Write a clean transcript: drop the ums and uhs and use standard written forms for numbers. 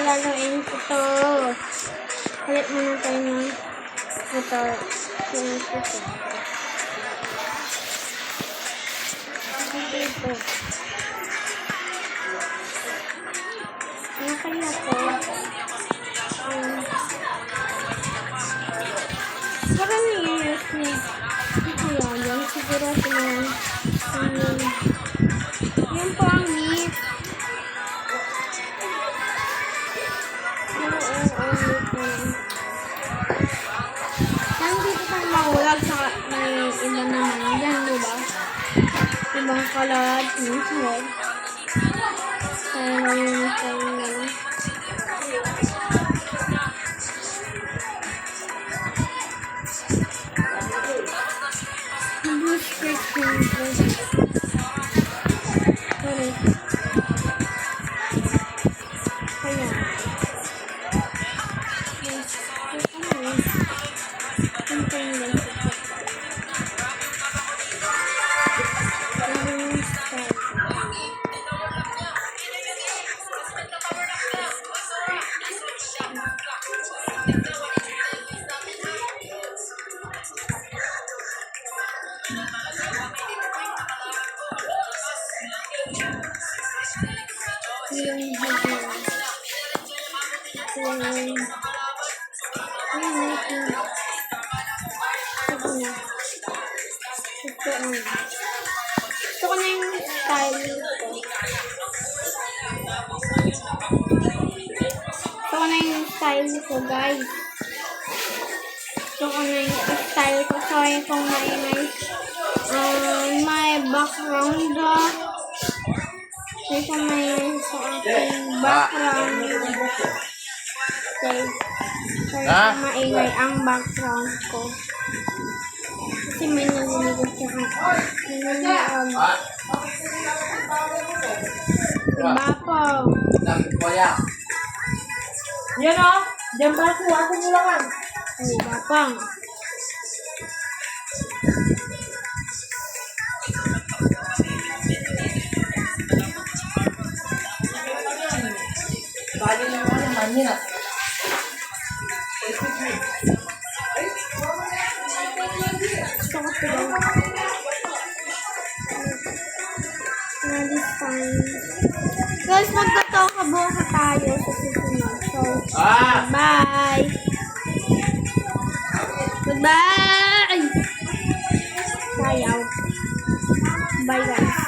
lalaruin ko to. Palit muna tayo ng motor. Dito. Ano kaya to? Parang years ni kaya yan. Siguro silang yun po ang meat. Yan dito pang mahulag sa may iba naman. Yan, diba? Ibang kalat. Minsan. Kaya ngayon tayo naman. Sorry. Kaya. Ito ko na yung style ko. Ito ko na yung style ko, guys. Ito ko na yung style ko. Sorry kung may background Ito may sa aking background. Okay. Sorry kung maingay ang background ko. Kasi may naliligod sa akin. Diba po? Yan o. Diyan ba ako? Ako mula ka. Diba po? Bali naman naman nila. Guys, magtatoka-boka tayo sa susunod. So, bye! Goodbye! Sayaw. Bye guys.